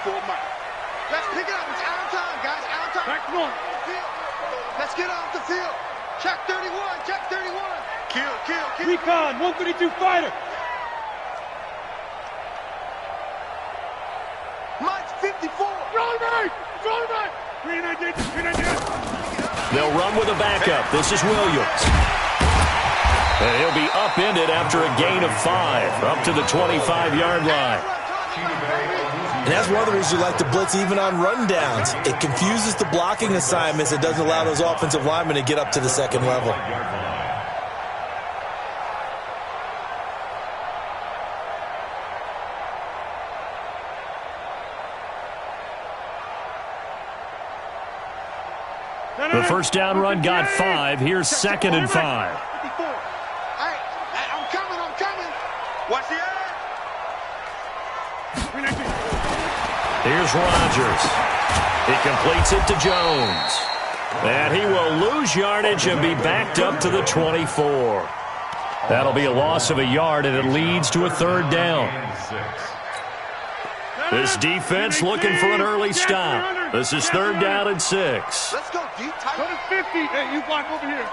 full mark. Let's pick it up. It's out of time, guys. Out of time. Back one. Let's get off the field. Check 31. Check 31. Kill, kill, kill. Recon, 132 fighter. Mike's 54. They'll run with a backup. This is Williams. And he'll be upended after a gain of 5, up to the 25-yard line. And that's one of the reasons you like to blitz even on rundowns. It confuses the blocking assignments. It doesn't allow those offensive linemen to get up to the second level. The first down run got 5. Here's 2nd and 5. Hey, I'm coming. Watch the eye. Here's Rodgers. He completes it to Jones. And he will lose yardage and be backed up to the 24. That'll be a loss of a yard, and it leads to a 3rd down. This defense looking for an early stop. This is 3rd down and 6. Let's go deep, tight. Go to 50. Hey, you block over here.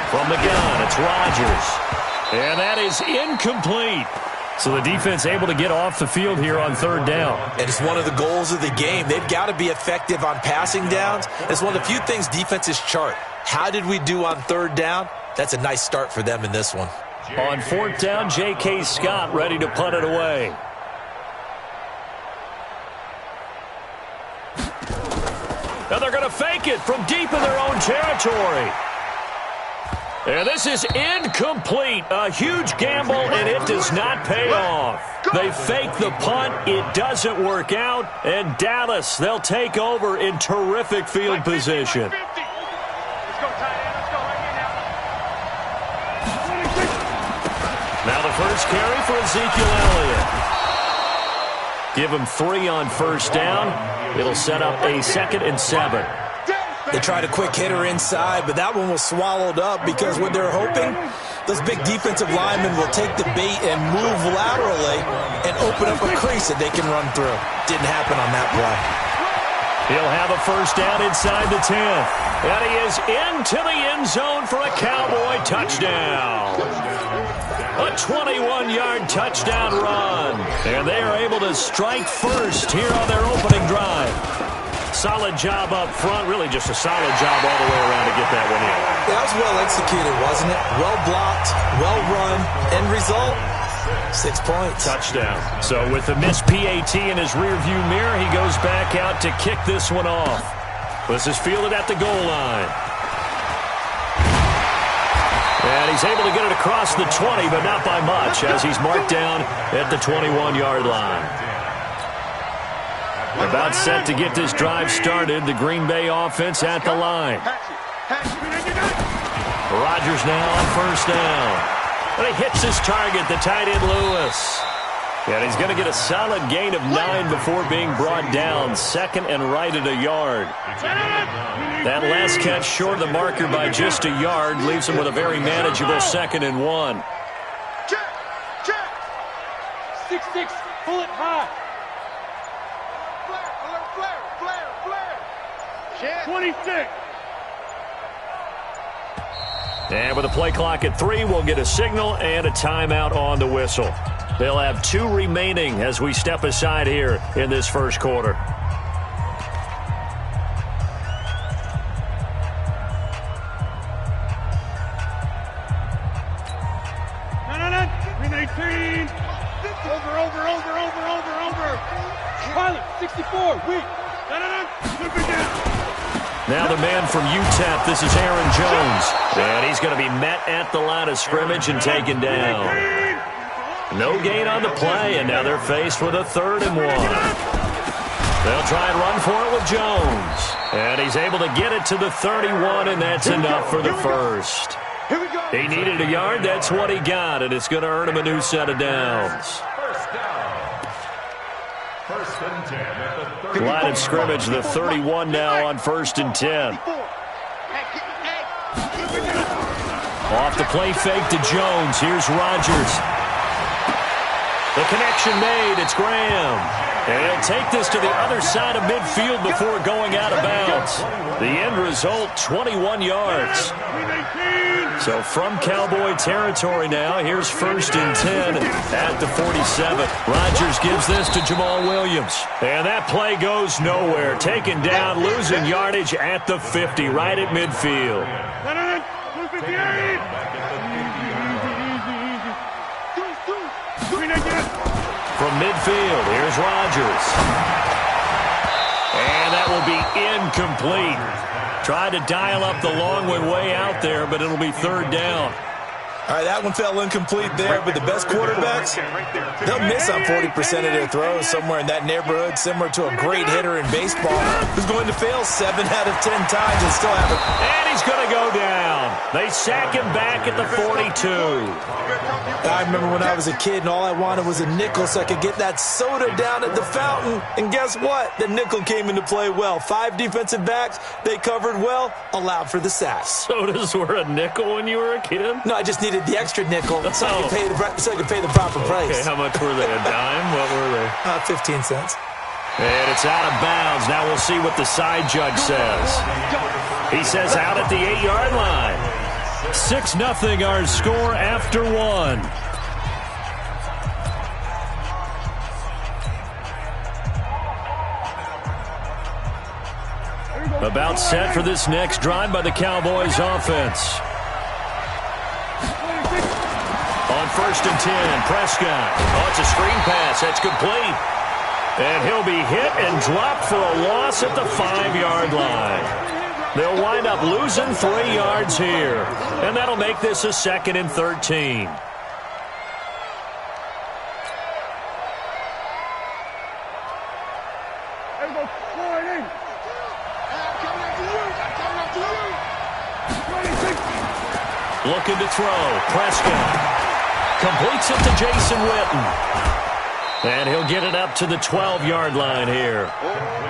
From the gun, it's Rodgers. And that is incomplete. So the defense able to get off the field here on 3rd down. And it's one of the goals of the game. They've got to be effective on passing downs. It's one of the few things defenses chart. How did we do on 3rd down? That's a nice start for them in this one. On 4th down, J.K. Scott ready to punt it away. Now they're going to fake it from deep in their own territory. And this is incomplete. A huge gamble, and it does not pay off. They fake the punt. It doesn't work out. And Dallas, they'll take over in terrific field position. Now the first carry for Ezekiel Elliott. Give him 3 on 1st down. It'll set up a 2nd and 7. They tried a quick hitter inside, but that one was swallowed up because what they're hoping, those big defensive linemen will take the bait and move laterally and open up a crease that they can run through. Didn't happen on that play. He'll have a 1st down inside the 10th. And he is into the end zone for a Cowboy touchdown. A 21-yard touchdown run. And they are able to strike first here on their opening drive. Solid job up front. Really just a solid job all the way around to get that one in. That was well executed, wasn't it? Well blocked, well run. End result, 6 points. Touchdown. So with the missed PAT in his rearview mirror, he goes back out to kick this one off. This is fielded at the goal line. And he's able to get it across the 20, but not by much, as he's marked down at the 21-yard line. About set to get this drive started. The Green Bay offense at the line. Rodgers now on 1st down. And he hits his target, the tight end Lewis. And he's going to get a solid gain of 9 before being brought down. 2nd and right at a yard. That last catch short of the marker by just a yard leaves him with a very manageable 2nd and 1. Check. 6-6. Pull it high. Flare. 26. And with a play clock at 3, we'll get a signal and a timeout on the whistle. They'll have 2 remaining as we step aside here in this first quarter. No. 319. Over. Pilot, 64. Weak. No. Flip it down. Now the man from UTEP, this is Aaron Jones. And he's going to be met at the line of scrimmage and taken down. No gain on the play, and now they're faced with a 3rd and 1. They'll try and run for it with Jones. And he's able to get it to the 31, and that's enough for the first. He needed a yard. That's what he got, and it's going to earn him a new set of downs. Line of scrimmage, the 31 now on 1st and 10. Off the play fake to Jones. Here's Rodgers. The connection made. It's Graham. And he'll take this to the other side of midfield before going out of bounds. The end result, 21 yards. So from Cowboy territory now, here's 1st and 10 at the 47. Rodgers gives this to Jamal Williams. And that play goes nowhere. Taken down, losing yardage at the 50, right at midfield. From midfield, here's Rodgers. And that will be incomplete. Tried to dial up the long one way out there, but it'll be 3rd down. All right, that one fell incomplete there, but the best quarterbacks, they'll miss on 40% of their throws somewhere in that neighborhood, similar to a great hitter in baseball who's going to fail 7 out of 10 times and still have it. And he's going to go down. They sack him back at the 42. I remember when I was a kid and all I wanted was a nickel so I could get that soda down at the fountain. And guess what? The nickel came into play well. 5 defensive backs, they covered well, allowed for the sack. Sodas were a nickel when you were a kid? No, I just needed the extra nickel so I could pay the proper price. Okay, how much were they? A dime? What were they? 15 cents. And it's out of bounds. Now we'll see what the side judge says. He says out at the 8-yard line. 6-0 our score after 1. About set for this next drive by the Cowboys offense. On 1st and 10, Prescott. Oh, it's a screen pass. That's complete. And he'll be hit and dropped for a loss at the 5-yard line. They'll wind up losing 3 yards here. And that'll make this a 2nd and 13. Looking to throw. Prescott completes it to Jason Witten. And he'll get it up to the 12-yard line here.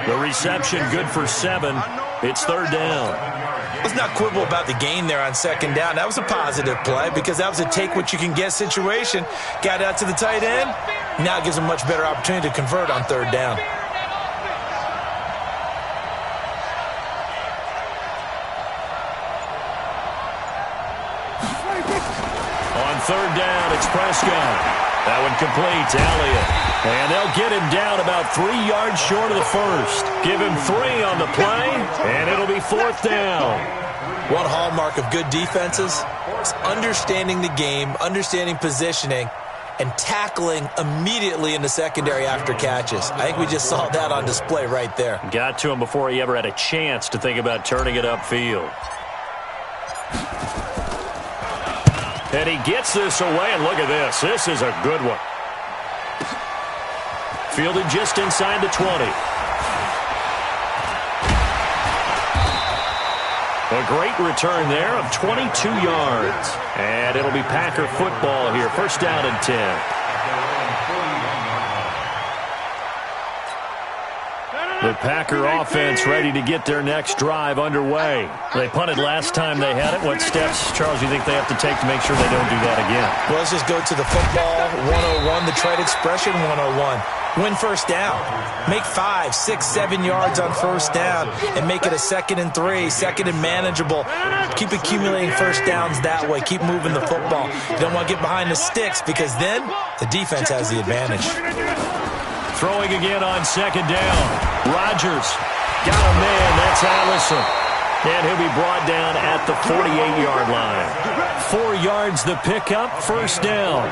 The reception good for 7. It's 3rd down. Let's not quibble about the gain there on 2nd down. That was a positive play because that was a take-what-you-can-get situation. Got out to the tight end. Now it gives him a much better opportunity to convert on 3rd down. On 3rd down, it's Prescott. That one completes Elliott. And they'll get him down about 3 yards short of the 1st. Give him 3 on the play, and it'll be 4th down. One hallmark of good defenses is understanding the game, understanding positioning, and tackling immediately in the secondary after catches. I think we just saw that on display right there. Got to him before he ever had a chance to think about turning it upfield. And he gets this away, and look at this. This is a good one. Fielded just inside the 20. A great return there of 22 yards. And it'll be Packer football here. 1st down and 10. The Packer offense ready to get their next drive underway. They punted last time they had it. What steps, Charles, do you think they have to take to make sure they don't do that again? Well, let's just go to the football 101, the trade expression 101. Win 1st down. Make 5, 6, 7 yards on 1st down and make it a 2nd and 3, 2nd and manageable. Keep accumulating 1st downs that way. Keep moving the football. You don't want to get behind the sticks because then the defense has the advantage. Throwing again on 2nd down. Rodgers got a man. That's Allison. And he'll be brought down at the 48-yard line. 4 yards the pickup, 1st down.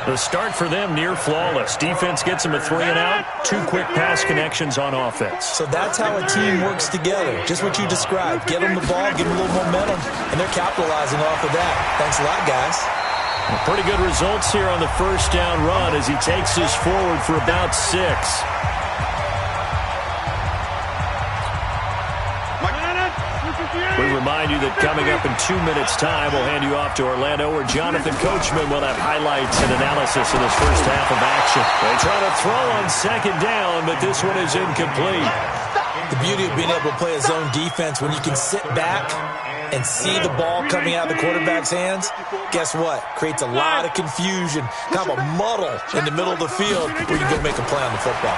The start for them near flawless. Defense gets them a 3-and-out. 2 quick pass connections on offense. So that's how a team works together. Just what you described. Get them the ball, give them a little momentum, and they're capitalizing off of that. Thanks a lot, guys. Well, pretty good results here on the 1st down run as he takes this forward for about 6. We remind you that coming up in 2 minutes' time, we'll hand you off to Orlando, where Jonathan Coachman will have highlights and analysis of this first half of action. They try to throw on 2nd down, but this one is incomplete. The beauty of being able to play a zone defense when you can sit back and see the ball coming out of the quarterback's hands, guess what? Creates a lot of confusion, kind of a muddle in the middle of the field where you go make a play on the football.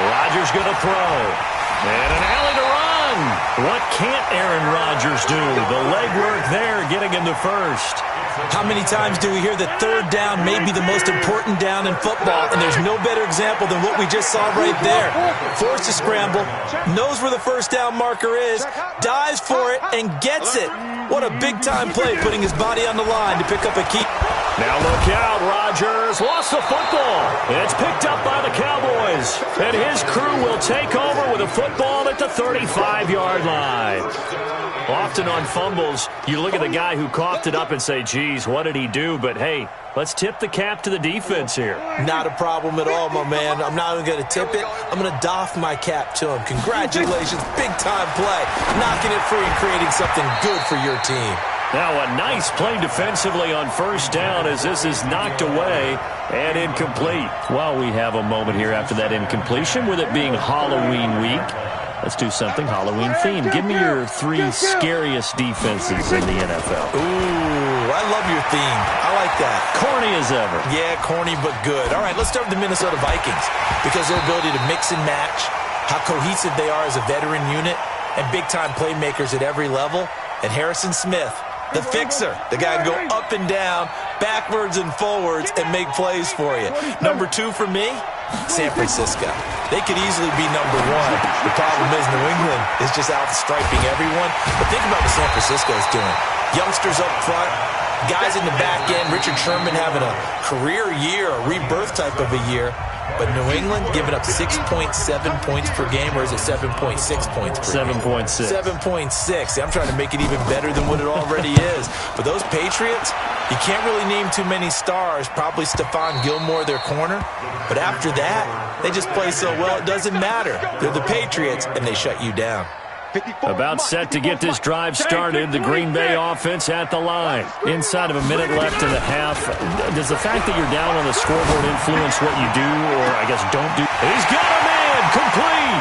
Rodgers going to throw. And an alley to run. What can't Aaron Rodgers do? The legwork there getting him to first. How many times do we hear that third down may be the most important down in football, and there's no better example than what we just saw right there. Forced to scramble, knows where the first down marker is, dives for it, and gets it. What a big-time play, putting his body on the line to pick up a key. Now look out, Rodgers lost the football. It's picked up by the Cowboys, and his crew will take over with a football at the 35-yard line. Often on fumbles, you look at the guy who coughed it up and say, geez, what did he do? But, hey, let's tip the cap to the defense here. Not a problem at all, my man. I'm not even going to tip it. I'm going to doff my cap to him. Congratulations, big-time play. Knocking it free and creating something good for your team. Now a nice play defensively on first down as this is knocked away and incomplete. Well, we have a moment here after that incompletion with it being Halloween week. Let's do something Halloween themed. Give me your 3 scariest defenses in the NFL. Ooh, I love your theme. I like that. Corny as ever. Yeah, corny but good. All right, let's start with the Minnesota Vikings because their ability to mix and match, how cohesive they are as a veteran unit, and big-time playmakers at every level. And Harrison Smith, the fixer, the guy can go up and down, backwards and forwards, and make plays for you. Number 2 for me, San Francisco. They could easily be number 1. The problem is New England is just outstriping everyone. But think about what San Francisco is doing. Youngsters up front, guys in the back end. Richard Sherman having a career year, a rebirth type of a year. But New England giving up 6.7 points per game, or is it 7.6 points per game? 7.6. 7.6. I'm trying to make it even better than what it already is. But those Patriots, you can't really name too many stars. Probably Stephon Gilmore, their corner. But after that, they just play so well it doesn't matter. They're the Patriots, and they shut you down. About set to get this drive started. The Green Bay offense at the line. Inside of a minute left in the half. Does the fact that you're down on the scoreboard influence what you do, or I guess don't do? He's got a man. Complete.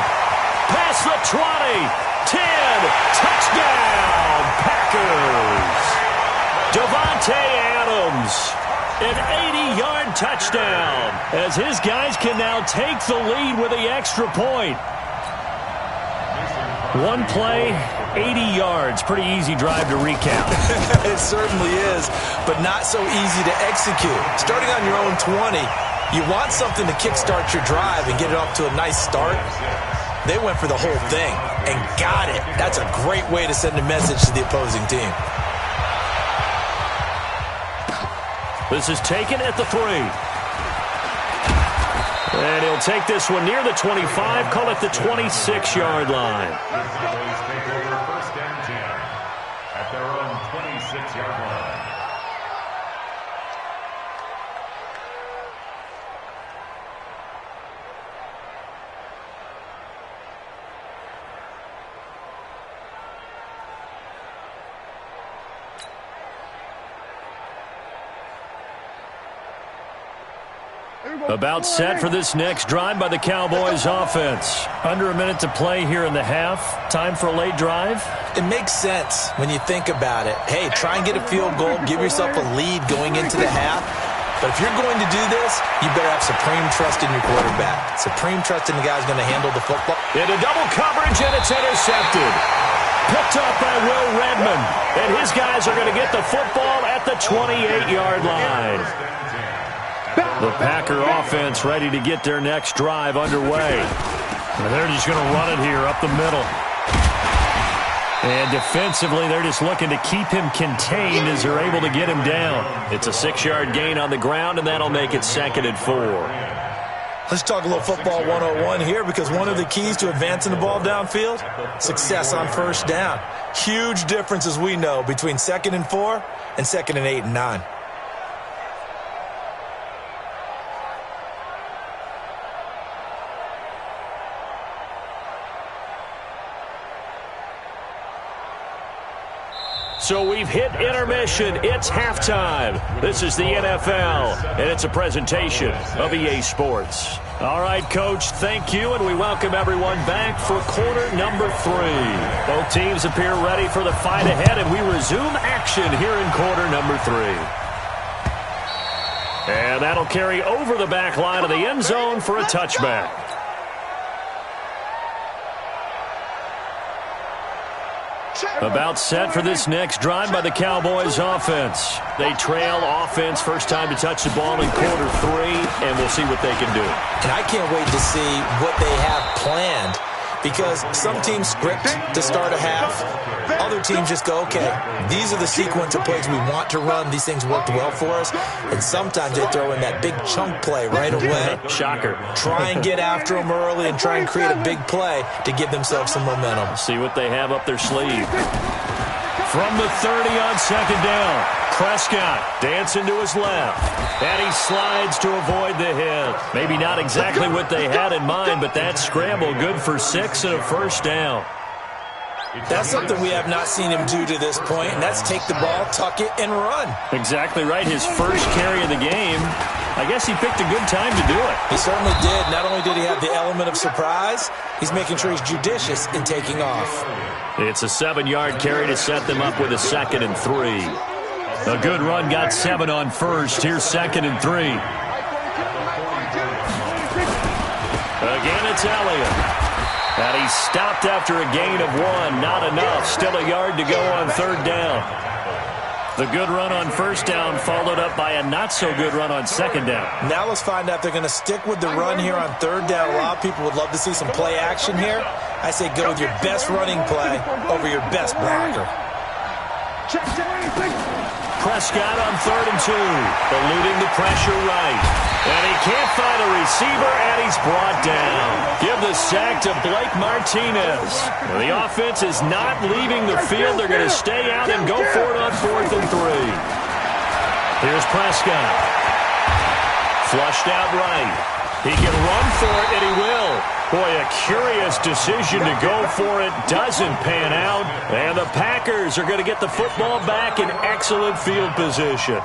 Past the 20. 10. Touchdown. Packers. Davante Adams. An 80-yard touchdown. As his guys can now take the lead with the extra point. One play, 80 yards. Pretty easy drive to recap. It certainly is, but not so easy to execute. Starting on your own 20, you want something to kickstart your drive and get it off to a nice start. They went for the whole thing and got it. That's a great way to send a message to the opposing team. This is taken at the 3. And he'll take this one near the 25, call it the 26-yard line. First and 10 at their own 26-yard line. About set for this next drive by the Cowboys offense. Under a minute to play here in the half. Time for a late drive? It makes sense when you think about it. Hey, try and get a field goal. Give yourself a lead going into the half. But if you're going to do this, you better have supreme trust in your quarterback. Supreme trust in the guy's going to handle the football. Into double coverage, and it's intercepted. Picked up by Will Redmond. And his guys are going to get the football at the 28-yard line. The Packer offense ready to get their next drive underway. And they're just going to run it here up the middle. And defensively, they're just looking to keep him contained as they're able to get him down. It's a 6-yard gain on the ground, and that'll make it 2nd and 4. Let's talk a little football 101 here, because one of the keys to advancing the ball downfield, success on first down. Huge difference, as we know, between 2nd and 4 and 2nd and 8 and 9. So we've hit intermission. It's halftime. This is the NFL, and it's a presentation of EA Sports. All right, Coach, thank you, and we welcome everyone back for quarter number 3. Both teams appear ready for the fight ahead, and we resume action here in quarter number 3. And that'll carry over the back line of the end zone for a touchback. About set for this next drive by the Cowboys offense. They trail offense first time to touch the ball in quarter 3, and we'll see what they can do. And I can't wait to see what they have planned, because some teams script to start a half. Other teams just go, okay, these are the sequence of plays we want to run. These things worked well for us. And sometimes they throw in that big chunk play right away. Shocker. Try and get after them early and try and create a big play to give themselves some momentum. See what they have up their sleeve. From the 30 on second down, Prescott dancing to his left. And he slides to avoid the hit. Maybe not exactly what they had in mind, but that scramble good for 6 and a first down. That's something we have not seen him do to this point, and that's take the ball, tuck it, and run. Exactly right. His first carry of the game. I guess he picked a good time to do it. He certainly did. Not only did he have the element of surprise, he's making sure he's judicious in taking off. It's a 7-yard carry to set them up with a 2nd and 3. A good run got 7 on first. Here's 2nd and 3. Again, it's Elliott. And he stopped after a gain of 1. Not enough. Still a yard to go on 3rd down. The good run on 1st down followed up by a not-so-good run on 2nd down. Now let's find out if they're going to stick with the run here on 3rd down. A lot of people would love to see some play action here. I say go with your best running play over your best blocker. Prescott on 3rd and 2, eluding the pressure right. And he can't find a receiver, and he's brought down. Give the sack to Blake Martinez. The offense is not leaving the field. They're going to stay out and go for it on 4th and 3. Here's Prescott. Flushed out right. He can run for it, and he will. Boy, a curious decision to go for it. Doesn't pan out. And the Packers are going to get the football back in excellent field position.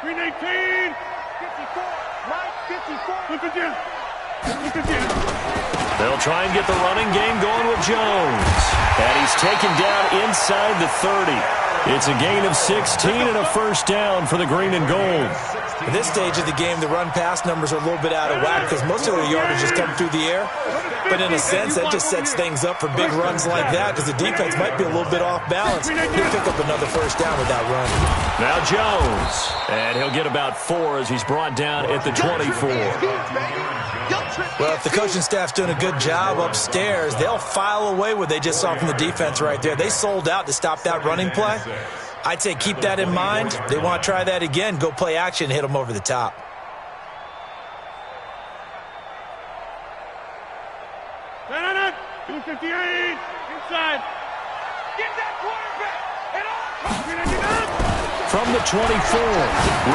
Green 18. 54. Right 54. Look again. Look again. They'll try and get the running game going with Jones. And he's taken down inside the 30. It's a gain of 16 and a first down for the green and gold. At this stage of the game, the run-pass numbers are a little bit out of whack because most of the yardage has come through the air. But in a sense, that just sets things up for big runs like that because the defense might be a little bit off balance. He'll pick up another first down with that run. Now Jones. And he'll get about 4 as he's brought down at the 24. Well, if the coaching staff's doing a good job upstairs, they'll file away what they just saw from the defense right there. They sold out to stop that running play. I'd say keep that in mind. They want to try that again. Go play action, hit them over the top. No. 258. Inside. Get that quarterback. From the 24,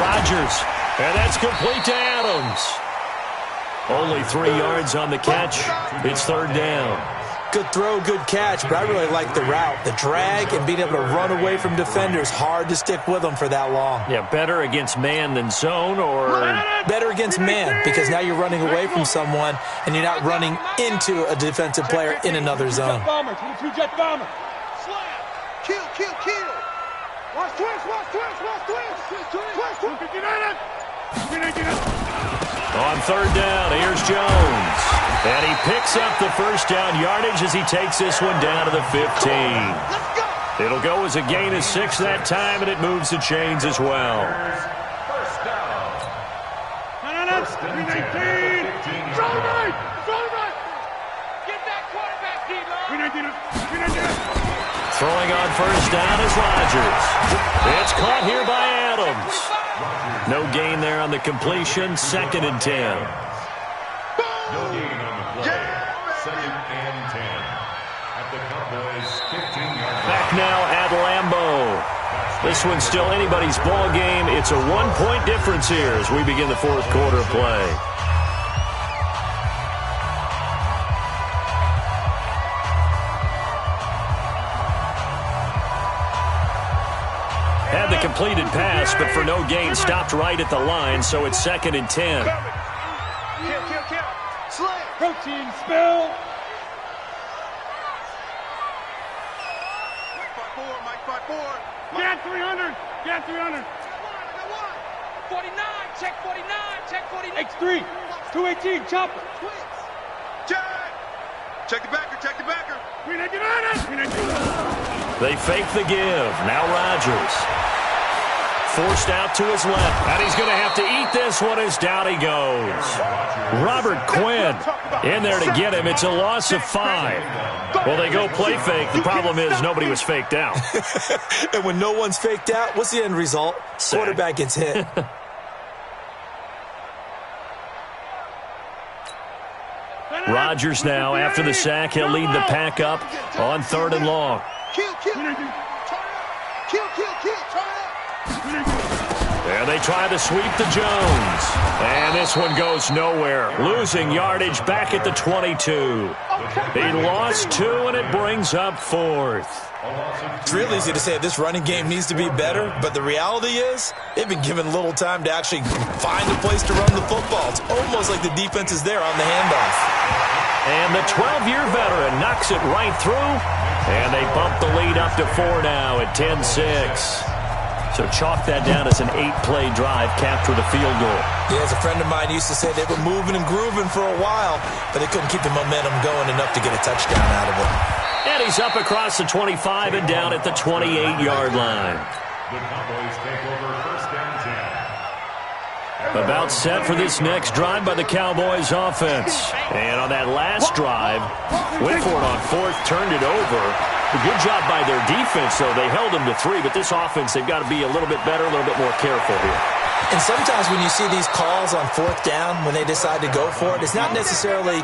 Rodgers. And that's complete to Adams. Only 3 yards on the catch. It's 3rd down. Good throw, good catch, but I really like the route. The drag and being able to run away from defenders, hard to stick with them for that long. Yeah, better against man than zone, or? Better against man, because now you're running away from someone and you're not running into a defensive player in another zone. Bomber, 22-jet bomber. Slam. Kill. Watch twist. On 3rd down, here's Jones. And he picks up the first down yardage as he takes this one down to the 15. Let's go. It'll go as a gain of 6 that time, and it moves the chains as well. First down. No. 319. Throw right. Get that quarterback, D-line. 319. Throwing on first down is Rodgers. It's caught here by Adams. No gain there on the completion. 2nd and 10. No gain on the play. 2nd and 10. At the Cowboys' 15-yard line. Back now at Lambeau. This one's still anybody's ball game. It's a 1-point difference here as we begin the 4th quarter of play. Had the completed pass, but for no gain, stopped right at the line, so it's 2nd and 10. Kill. Slam. Protein spill. Mike 5-4. Get 300. Get 300. 49, check 49, check 49. X3, 218, chopper. Check the backer. They fake the give. Now Rodgers. Forced out to his left. And he's going to have to eat this one as down he goes. Robert Quinn in there to get him. It's a loss of 5. Well, they go play fake. The problem is nobody was faked out. And when no one's faked out, what's the end result? Sack. Quarterback gets hit. Rodgers now, after the sack, he'll lead the pack up on 3rd and long. Kill. And they try to sweep to Jones. And this one goes nowhere. Losing yardage back at the 22. He lost 2, and it brings up 4th. It's real easy to say this running game needs to be better, but the reality is they've been given little time to actually find a place to run the football. It's almost like the defense is there on the handoff. And the 12-year veteran knocks it right through, and they bump the lead up to 4 now at 10-6. So chalk that down as an 8-play drive, capped with a field goal. Yeah, as a friend of mine used to say, they were moving and grooving for a while, but they couldn't keep the momentum going enough to get a touchdown out of it. And he's up across the 25 and down at the 28-yard line. The Cowboys take over 1st and 10. About set for this next drive by the Cowboys offense. And on that last drive, Whitford on 4th turned it over. A good job by their defense, though. They held them to 3, but this offense, they've got to be a little bit better, a little bit more careful here. And sometimes when you see these calls on 4th down, when they decide to go for it, it's not necessarily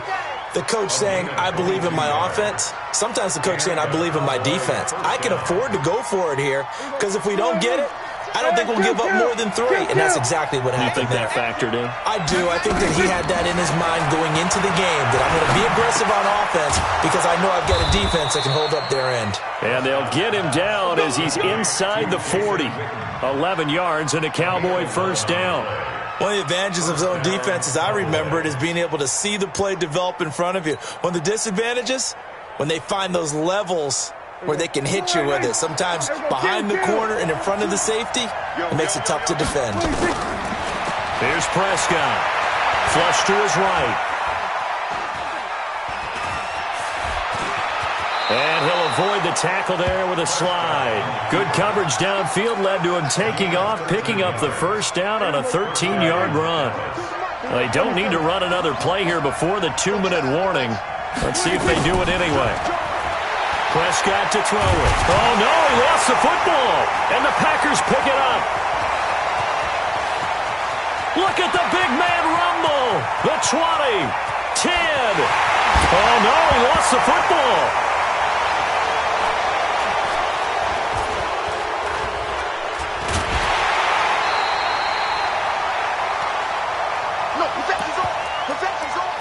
the coach saying, I believe in my offense. Sometimes the coach saying, I believe in my defense. I can afford to go for it here, because if we don't get it, I don't think we'll give up more than 3. And that's exactly what happened there. You think that factored in? I do. I think that he had that in his mind going into the game, that I'm going to be aggressive on offense because I know I've got a defense that can hold up their end. And they'll get him down as he's inside the 40. 11 yards and a Cowboy 1st down. One of the advantages of zone defense, as I remember it, is being able to see the play develop in front of you. One of the disadvantages, when they find those levels where they can hit you with it. Sometimes behind the corner and in front of the safety, it makes it tough to defend. Here's Prescott. Flush to his right. And he'll avoid the tackle there with a slide. Good coverage downfield led to him taking off, picking up the 1st down on a 13-yard run. They don't need to run another play here before the 2-minute warning. Let's see if they do it anyway. Prescott to throw it. Oh, no, he lost the football. And the Packers pick it up. Look at the big man rumble. The 20, 10. Oh, no, he lost the football. No, protection's on. Protection's on.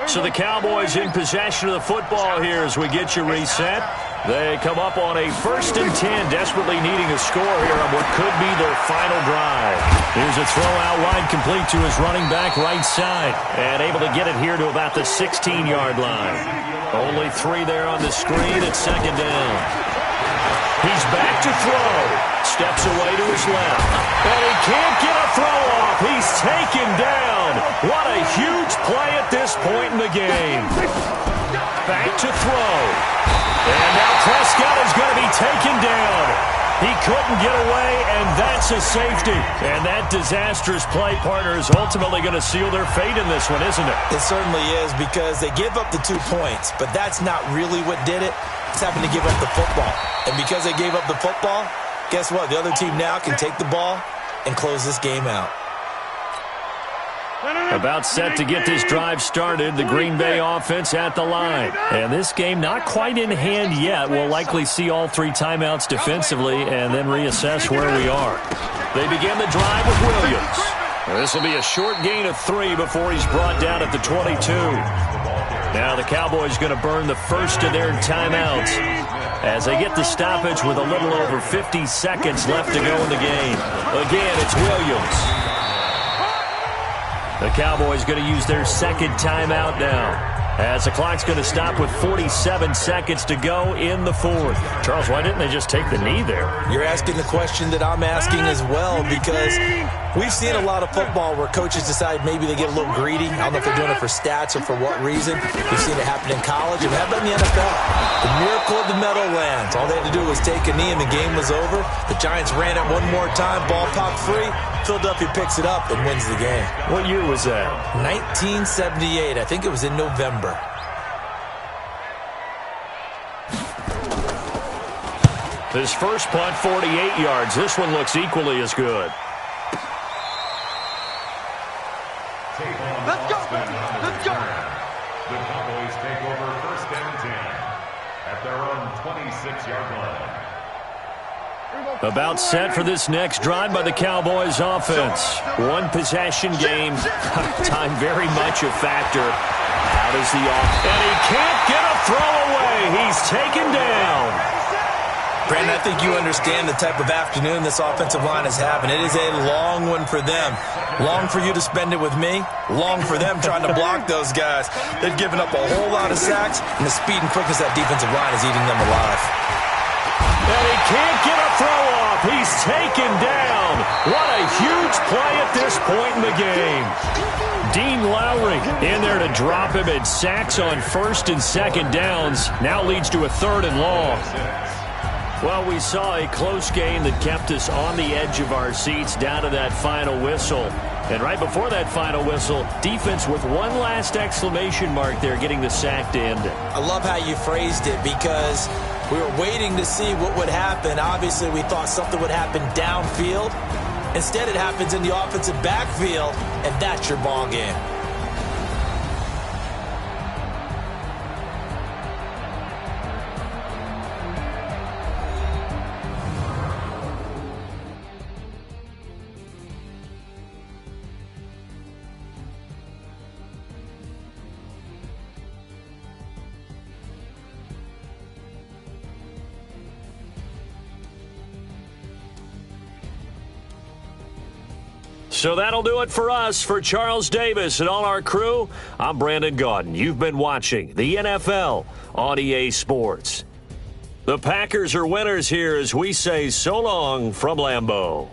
So the Cowboys in possession of the football here as we get you reset. They come up on a 1st and 10, desperately needing a score here on what could be their final drive. Here's a throw out wide, complete to his running back right side, and able to get it here to about the 16-yard line. Only 3 there on the screen at 2nd down. He's back to throw. Steps away to his left. And he can't get a throw off. He's taken down. What a huge play at this point in the game. Back to throw. And now Prescott is going to be taken down. He couldn't get away, and that's a safety. And that disastrous play, partner, is ultimately going to seal their fate in this one, isn't it? It certainly is, because they give up the 2 points, but that's not really what did it. It's having to give up the football. And because they gave up the football, guess what? The other team now can take the ball and close this game out. About set to get this drive started, the Green Bay offense at the line. And this game not quite in hand yet. We'll likely see all 3 timeouts defensively and then reassess where we are. They begin the drive with Williams. This will be a short gain of 3 before he's brought down at the 22. Now the Cowboys going to burn the first of their timeouts as they get the stoppage with a little over 50 seconds left to go in the game. Again, it's Williams. The Cowboys going to use their second timeout now, as the clock's going to stop with 47 seconds to go in the fourth. Charles, why didn't they just take the knee there? You're asking the question that I'm asking as well, because we've seen a lot of football where coaches decide maybe they get a little greedy. I don't know if they're doing it for stats or for what reason. We've seen it happen in college, and we have done in the NFL. The miracle of the Meadowlands. All they had to do was take a knee, and the game was over. The Giants ran it one more time, ball popped free. Philadelphia picks it up and wins the game. What year was that? 1978. I think it was in November. His first punt, 48 yards. This one looks equally as good. Let's go, baby. Let's go. The Cowboys take over first and 10 at their own 26-yard line. About set for this next drive by the Cowboys offense. One possession game. Time very much a factor. How does the offense? And he can't get a throw away. He's taken down. Brandon, I think you understand the type of afternoon this offensive line is having. It is a long one for them. Long for you to spend it with me. Long for them trying to block those guys. They've given up a whole lot of sacks, and the speed and quickness of that defensive line is eating them alive. And he can't get a throw off. He's taken down. What a huge play at this point in the game. Dean Lowry in there to drop him, and sacks on first and second downs. Now leads to a third and long. Well, we saw a close game that kept us on the edge of our seats down to that final whistle. And right before that final whistle, defense with one last exclamation mark there, getting the sack to end it. I love how you phrased it, because we were waiting to see what would happen. Obviously, we thought something would happen downfield. Instead, it happens in the offensive backfield, and that's your ball game. So that'll do it for us. For Charles Davis and all our crew, I'm Brandon Gaudin. You've been watching the NFL on EA Sports. The Packers are winners here as we say so long from Lambeau.